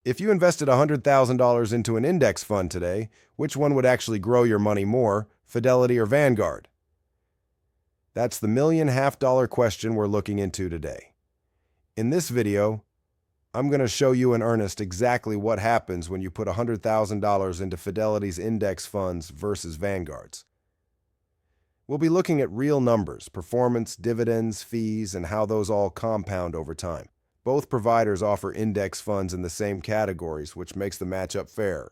If you invested $100,000 into an index fund today, which one would actually grow your money more, Fidelity or Vanguard? That's the $1.5 million question we're looking into today. In this video, I'm going to show you in earnest exactly what happens when you put $100,000 into Fidelity's index funds versus Vanguard's. We'll be looking at real numbers, performance, dividends, fees, and how those all compound over time. Both providers offer index funds in the same categories, which makes the matchup fair.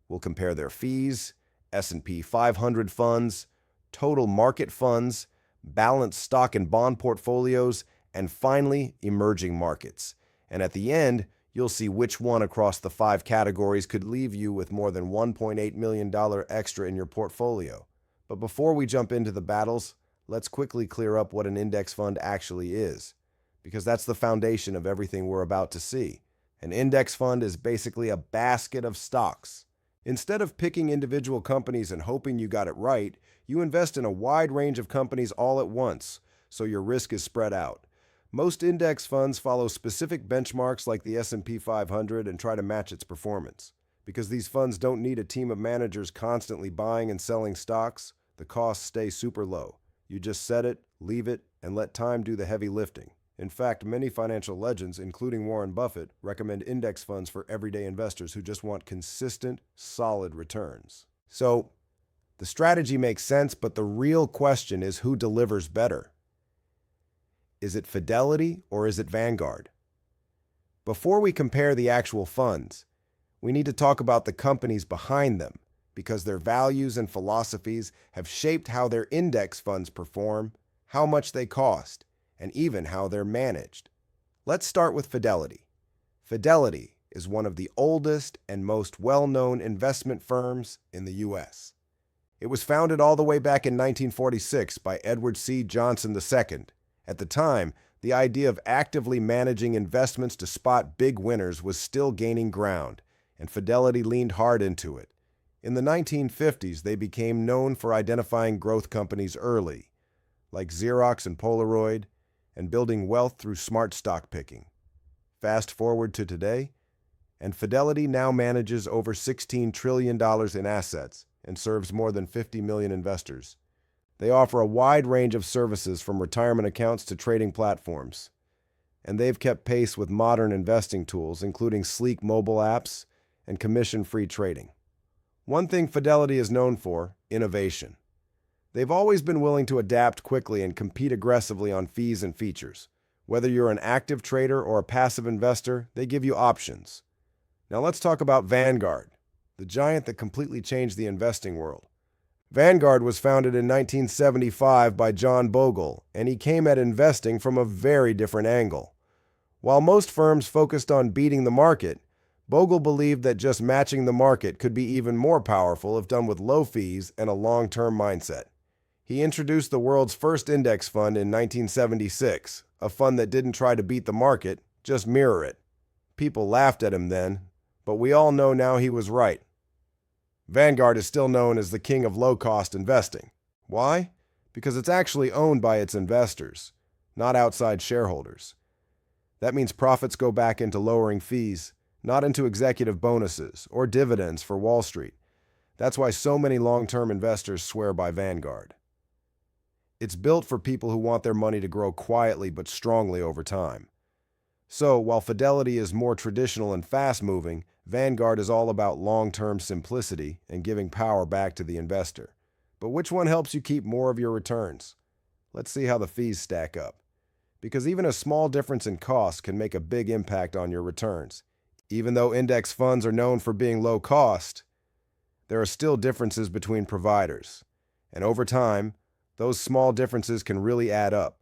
We'll compare their fees, S&P 500 funds, total market funds, balanced stock and bond portfolios, and finally, emerging markets. And at the end, you'll see which one across the 5 categories could leave you with more than $1.8 million extra in your portfolio. But before we jump into the battles, let's quickly clear up what an index fund actually is, because that's the foundation of everything we're about to see. An index fund is basically a basket of stocks. Instead of picking individual companies and hoping you got it right, you invest in a wide range of companies all at once, so your risk is spread out. Most index funds follow specific benchmarks like the S&P 500 and try to match its performance. Because these funds don't need a team of managers constantly buying and selling stocks, the costs stay super low. You just set it, leave it, and let time do the heavy lifting. In fact, many financial legends, including Warren Buffett, recommend index funds for everyday investors who just want consistent, solid returns. So, the strategy makes sense, but the real question is who delivers better? Is it Fidelity or is it Vanguard? Before we compare the actual funds, we need to talk about the companies behind them, because their values and philosophies have shaped how their index funds perform, how much they cost, and even how they're managed. Let's start with Fidelity. Fidelity is one of the oldest and most well-known investment firms in the U.S. It was founded all the way back in 1946 by Edward C. Johnson II. At the time, the idea of actively managing investments to spot big winners was still gaining ground, and Fidelity leaned hard into it. In the 1950s, they became known for identifying growth companies early, like Xerox and Polaroid, and building wealth through smart stock picking. Fast forward to today, and Fidelity now manages over $16 trillion in assets and serves more than 50 million investors. They offer a wide range of services from retirement accounts to trading platforms, and they've kept pace with modern investing tools, including sleek mobile apps and commission-free trading. One thing Fidelity is known for: innovation. They've always been willing to adapt quickly and compete aggressively on fees and features. Whether you're an active trader or a passive investor, they give you options. Now let's talk about Vanguard, the giant that completely changed the investing world. Vanguard was founded in 1975 by John Bogle, and he came at investing from a very different angle. While most firms focused on beating the market, Bogle believed that just matching the market could be even more powerful if done with low fees and a long-term mindset. He introduced the world's first index fund in 1976, a fund that didn't try to beat the market, just mirror it. People laughed at him then, but we all know now he was right. Vanguard is still known as the king of low-cost investing. Why? Because it's actually owned by its investors, not outside shareholders. That means profits go back into lowering fees, not into executive bonuses or dividends for Wall Street. That's why so many long-term investors swear by Vanguard. It's built for people who want their money to grow quietly but strongly over time. So, while Fidelity is more traditional and fast-moving, Vanguard is all about long-term simplicity and giving power back to the investor. But which one helps you keep more of your returns? Let's see how the fees stack up. Because even a small difference in cost can make a big impact on your returns. Even though index funds are known for being low cost, there are still differences between providers. And over time, those small differences can really add up.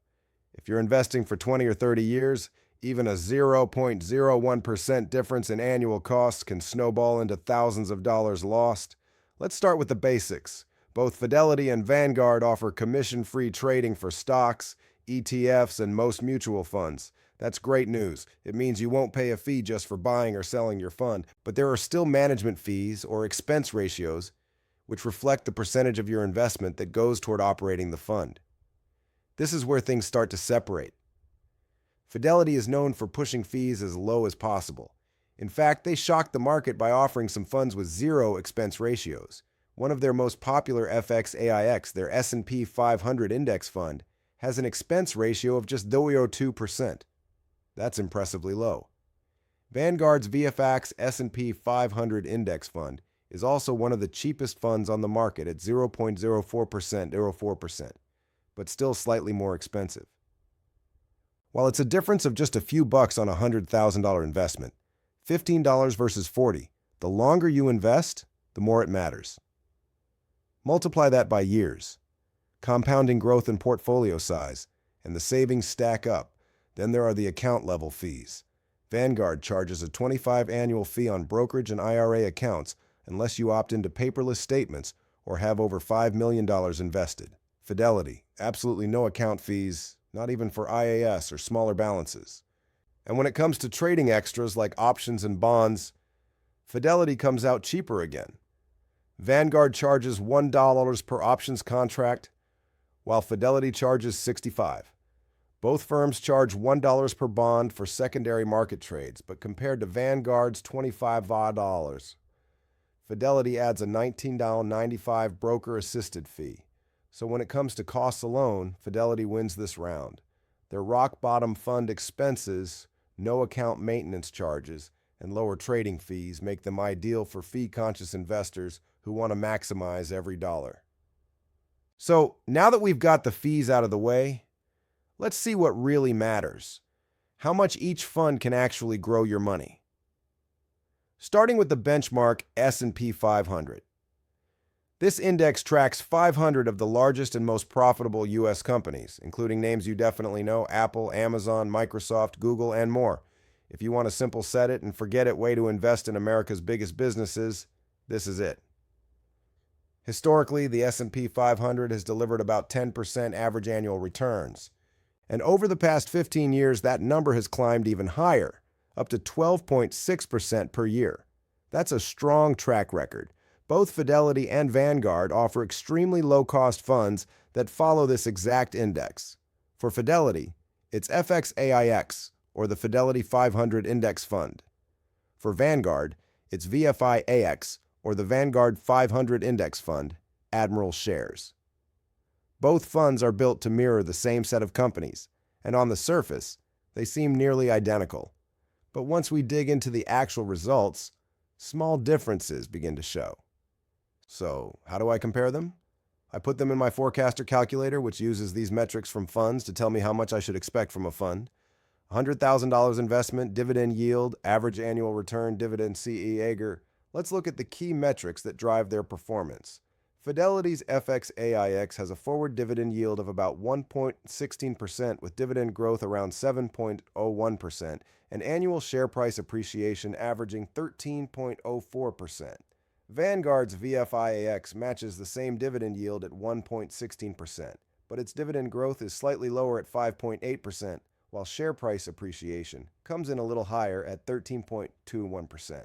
If you're investing for 20 or 30 years, even a 0.01% difference in annual costs can snowball into thousands of dollars lost. Let's start with the basics. Both Fidelity and Vanguard offer commission-free trading for stocks, ETFs, and most mutual funds. That's great news. It means you won't pay a fee just for buying or selling your fund, but there are still management fees or expense ratios which reflect the percentage of your investment that goes toward operating the fund. This is where things start to separate. Fidelity is known for pushing fees as low as possible. In fact, they shocked the market by offering some funds with zero expense ratios. One of their most popular FXAIX, their S&P 500 index fund, has an expense ratio of just 0.02%. That's impressively low. Vanguard's VFX S&P 500 index fund is also one of the cheapest funds on the market at 0.04%, but still slightly more expensive. While it's a difference of just a few bucks on a $100,000 investment, $15 versus $40, the longer you invest, the more it matters. Multiply that by years, compounding growth in portfolio size, and the savings stack up. Then there are the account level fees. Vanguard charges a $25 annual fee on brokerage and IRA accounts unless you opt into paperless statements or have over $5 million invested. Fidelity, absolutely no account fees, not even for IAS or smaller balances. And when it comes to trading extras like options and bonds, Fidelity comes out cheaper again. Vanguard charges $1 per options contract, while Fidelity charges $65. Both firms charge $1 per bond for secondary market trades, but compared to Vanguard's $25, Fidelity adds a $19.95 broker-assisted fee. So when it comes to costs alone, Fidelity wins this round. Their rock-bottom fund expenses, no account maintenance charges, and lower trading fees make them ideal for fee-conscious investors who want to maximize every dollar. So now that we've got the fees out of the way, let's see what really matters: how much each fund can actually grow your money. Starting with the benchmark S&P 500. This index tracks 500 of the largest and most profitable U.S. companies, including names you definitely know: Apple, Amazon, Microsoft, Google, and more. If you want a simple set it and forget it way to invest in America's biggest businesses, this is it. Historically, the S&P 500 has delivered about 10% average annual returns. And over the past 15 years, that number has climbed even higher, up to 12.6% per year. That's a strong track record. Both Fidelity and Vanguard offer extremely low-cost funds that follow this exact index. For Fidelity, it's FXAIX, or the Fidelity 500 Index Fund. For Vanguard, it's VFIAX, or the Vanguard 500 Index Fund, Admiral Shares. Both funds are built to mirror the same set of companies, and on the surface, they seem nearly identical. But once we dig into the actual results, small differences begin to show. So, how do I compare them? I put them in my forecaster calculator, which uses these metrics from funds to tell me how much I should expect from a fund. $100,000 investment, dividend yield, average annual return, dividend CE-AGR. Let's look at the key metrics that drive their performance. Fidelity's FXAIX has a forward dividend yield of about 1.16% with dividend growth around 7.01% and annual share price appreciation averaging 13.04%. Vanguard's VFIAX matches the same dividend yield at 1.16%, but its dividend growth is slightly lower at 5.8%, while share price appreciation comes in a little higher at 13.21%.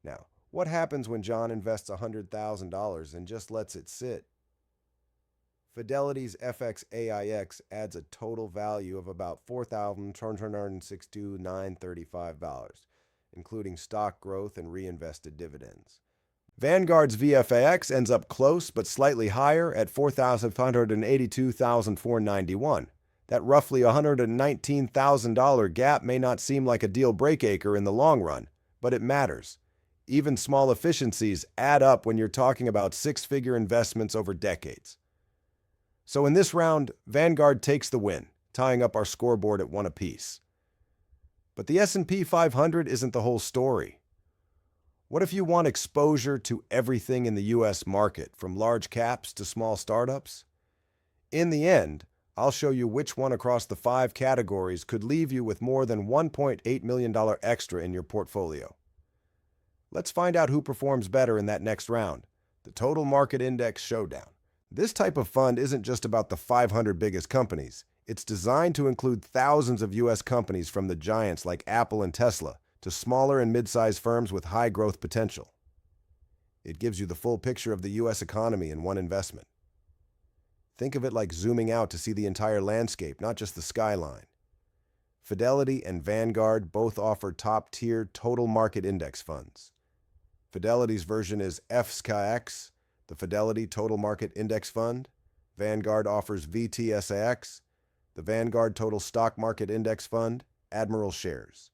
Now, what happens when John invests $100,000 and just lets it sit? Fidelity's FXAIX adds a total value of about $4,262,935, including stock growth and reinvested dividends. Vanguard's VFAX ends up close but slightly higher at $4,582,491. That roughly $119,000 gap may not seem like a deal breaker in the long run, but it matters. Even small efficiencies add up when you're talking about six-figure investments over decades. So in this round, Vanguard takes the win, tying up our scoreboard at 1 apiece. But the S&P 500 isn't the whole story. What if you want exposure to everything in the U.S. market, from large caps to small startups? In the end, I'll show you which one across the 5 categories could leave you with more than $1.8 million extra in your portfolio. Let's find out who performs better in that next round, the Total Market Index Showdown. This type of fund isn't just about the 500 biggest companies. It's designed to include thousands of U.S. companies, from the giants like Apple and Tesla to smaller and mid-sized firms with high growth potential. It gives you the full picture of the U.S. economy in one investment. Think of it like zooming out to see the entire landscape, not just the skyline. Fidelity and Vanguard both offer top-tier total market index funds. Fidelity's version is FSKX, the Fidelity Total Market Index Fund. Vanguard offers VTSAX, the Vanguard Total Stock Market Index Fund, Admiral Shares.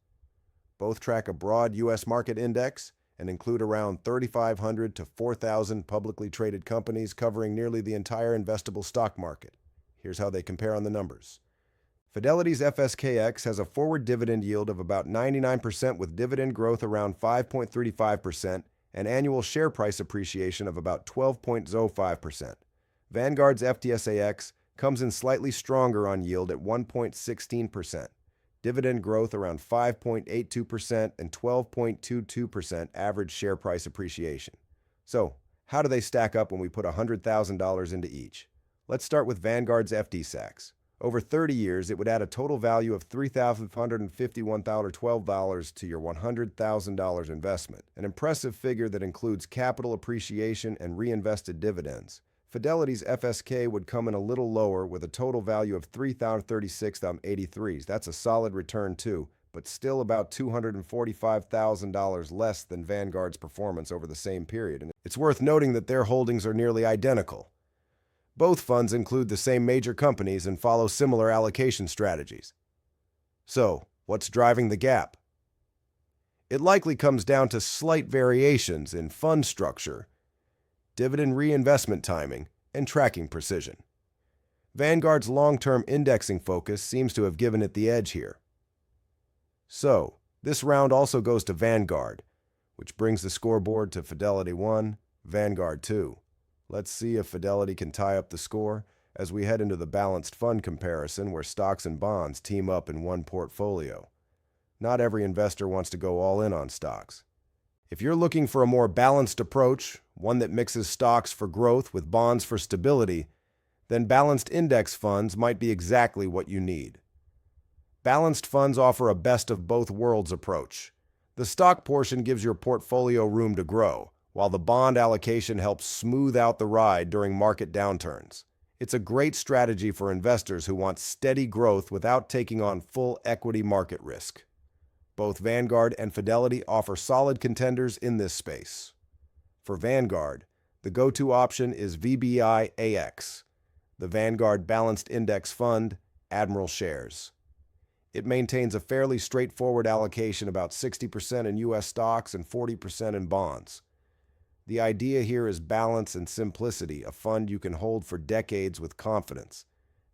Both track a broad U.S. market index and include around 3,500 to 4,000 publicly traded companies covering nearly the entire investable stock market. Here's how they compare on the numbers. Fidelity's FSKX has a forward dividend yield of about 99% with dividend growth around 5.35% and annual share price appreciation of about 12.05%. Vanguard's FTSAX comes in slightly stronger on yield at 1.16%, dividend growth around 5.82% and 12.22% average share price appreciation. So, how do they stack up when we put $100,000 into each? Let's start with Vanguard's FTSAX. Over 30 years, it would add a total value of $3,551.12 to your $100,000 investment, an impressive figure that includes capital appreciation and reinvested dividends. Fidelity's FSK would come in a little lower with a total value of $3,036.83. That's a solid return too, but still about $245,000 less than Vanguard's performance over the same period. And it's worth noting that their holdings are nearly identical. Both funds include the same major companies and follow similar allocation strategies. So, what's driving the gap? It likely comes down to slight variations in fund structure, dividend reinvestment timing, and tracking precision. Vanguard's long-term indexing focus seems to have given it the edge here. So, this round also goes to Vanguard, which brings the scoreboard to Fidelity 1, Vanguard 2. Let's see if Fidelity can tie up the score as we head into the balanced fund comparison where stocks and bonds team up in one portfolio. Not every investor wants to go all in on stocks. If you're looking for a more balanced approach, one that mixes stocks for growth with bonds for stability, then balanced index funds might be exactly what you need. Balanced funds offer a best of both worlds approach. The stock portion gives your portfolio room to grow, while the bond allocation helps smooth out the ride during market downturns. It's a great strategy for investors who want steady growth without taking on full equity market risk. Both Vanguard and Fidelity offer solid contenders in this space. For Vanguard, the go-to option is VBI-AX, the Vanguard Balanced Index Fund, Admiral Shares. It maintains a fairly straightforward allocation, about 60% in U.S. stocks and 40% in bonds. The idea here is balance and simplicity, a fund you can hold for decades with confidence.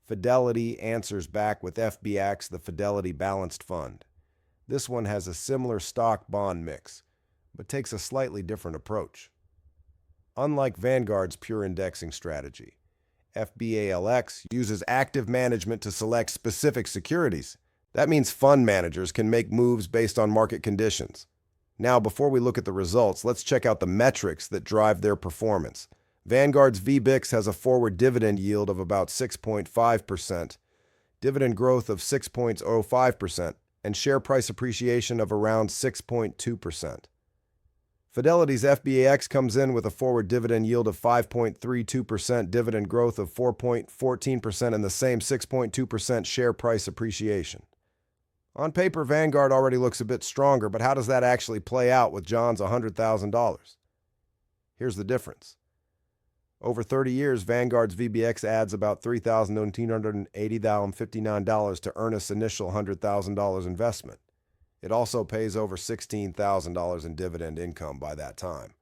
Fidelity answers back with FBX, the Fidelity Balanced Fund. This one has a similar stock-bond mix, but takes a slightly different approach. Unlike Vanguard's pure indexing strategy, FBALX uses active management to select specific securities. That means fund managers can make moves based on market conditions. Now, before we look at the results, let's check out the metrics that drive their performance. Vanguard's VBIX has a forward dividend yield of about 6.5%, dividend growth of 6.05%, and share price appreciation of around 6.2%. Fidelity's FBAX comes in with a forward dividend yield of 5.32%, dividend growth of 4.14%, and the same 6.2% share price appreciation. On paper, Vanguard already looks a bit stronger, but how does that actually play out with John's $100,000? Here's the difference. Over 30 years, Vanguard's VBX adds about $3,980.59 to Ernest's initial $100,000 investment. It also pays over $16,000 in dividend income by that time.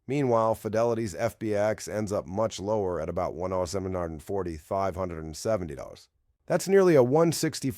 Meanwhile, Fidelity's FBX ends up much lower at about $1,740,570. That's nearly a $164 to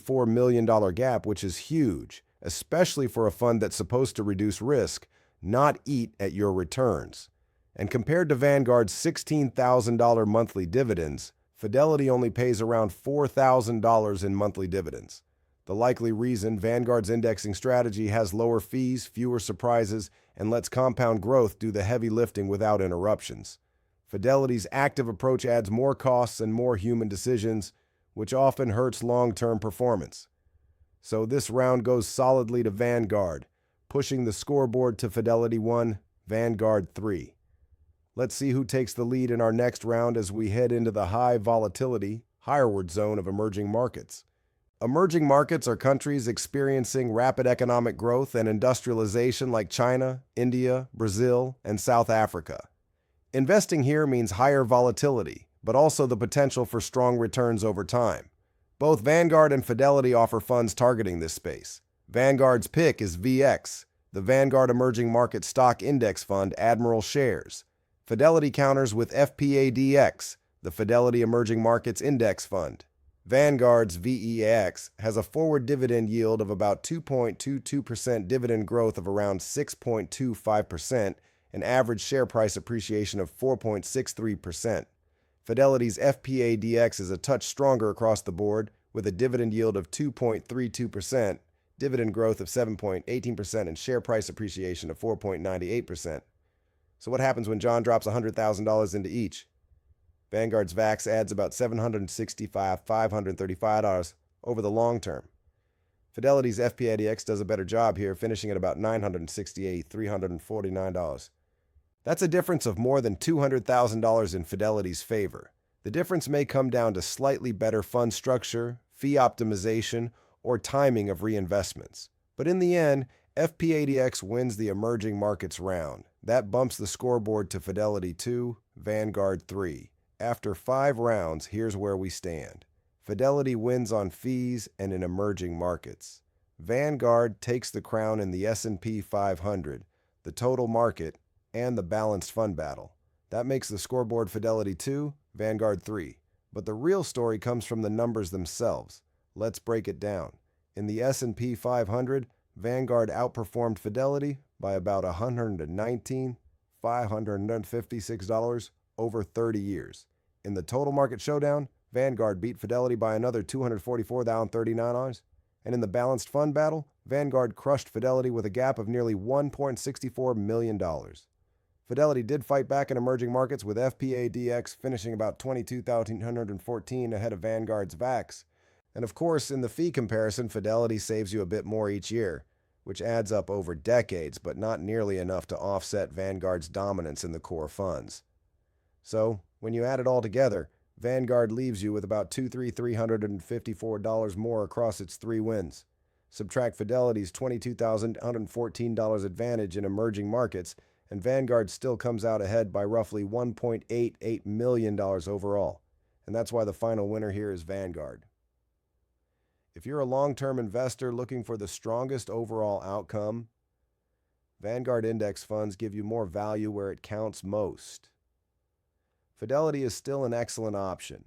$64 million gap, which is huge, especially for a fund that's supposed to reduce risk, not eat at your returns. And compared to Vanguard's $16,000 monthly dividends, Fidelity only pays around $4,000 in monthly dividends. The likely reason: Vanguard's indexing strategy has lower fees, fewer surprises, and lets compound growth do the heavy lifting without interruptions. Fidelity's active approach adds more costs and more human decisions, which often hurts long-term performance. So this round goes solidly to Vanguard, pushing the scoreboard to Fidelity 1, Vanguard 3. Let's see who takes the lead in our next round as we head into the high volatility, higherward zone of emerging markets. Emerging markets are countries experiencing rapid economic growth and industrialization like China, India, Brazil, and South Africa. Investing here means higher volatility, but also the potential for strong returns over time. Both Vanguard and Fidelity offer funds targeting this space. Vanguard's pick is VX, the Vanguard Emerging Market Stock Index Fund Admiral Shares. Fidelity counters with FPADX, the Fidelity Emerging Markets Index Fund. Vanguard's VEAX has a forward dividend yield of about 2.22%, dividend growth of around 6.25%, and average share price appreciation of 4.63%. Fidelity's FPADX is a touch stronger across the board, with a dividend yield of 2.32%, dividend growth of 7.18%, and share price appreciation of 4.98%. So what happens when John drops $100,000 into each? Vanguard's VAX adds about $765,535 over the long term. Fidelity's FPADX does a better job here, finishing at about $968,349. That's a difference of more than $200,000 in Fidelity's favor. The difference may come down to slightly better fund structure, fee optimization, or timing of reinvestments. But in the end, FPADX wins the emerging markets round. That bumps the scoreboard to Fidelity 2, Vanguard 3. After 5 rounds, here's where we stand. Fidelity wins on fees and in emerging markets. Vanguard takes the crown in the S&P 500, the total market, and the balanced fund battle. That makes the scoreboard Fidelity 2, Vanguard 3. But the real story comes from the numbers themselves. Let's break it down. In the S&P 500, Vanguard outperformed Fidelity by about $119,556 over 30 years. In the total market showdown, Vanguard beat Fidelity by another $244,039. And in the balanced fund battle, Vanguard crushed Fidelity with a gap of nearly $1.64 million. Fidelity did fight back in emerging markets, with FPADX finishing about $22,114 ahead of Vanguard's VAX. And of course, in the fee comparison, Fidelity saves you a bit more each year, which adds up over decades, but not nearly enough to offset Vanguard's dominance in the core funds. So, when you add it all together, Vanguard leaves you with about $354 more across its 3 wins. Subtract Fidelity's $22,114 advantage in emerging markets, and Vanguard still comes out ahead by roughly $1.88 million overall. And that's why the final winner here is Vanguard. If you're a long-term investor looking for the strongest overall outcome, Vanguard index funds give you more value where it counts most. Fidelity is still an excellent option,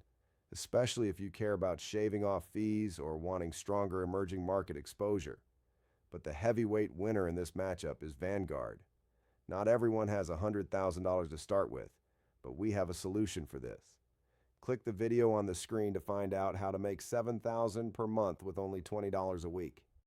especially if you care about shaving off fees or wanting stronger emerging market exposure. But the heavyweight winner in this matchup is Vanguard. Not everyone has $100,000 to start with, but we have a solution for this. Click the video on the screen to find out how to make $7,000 per month with only $20 a week.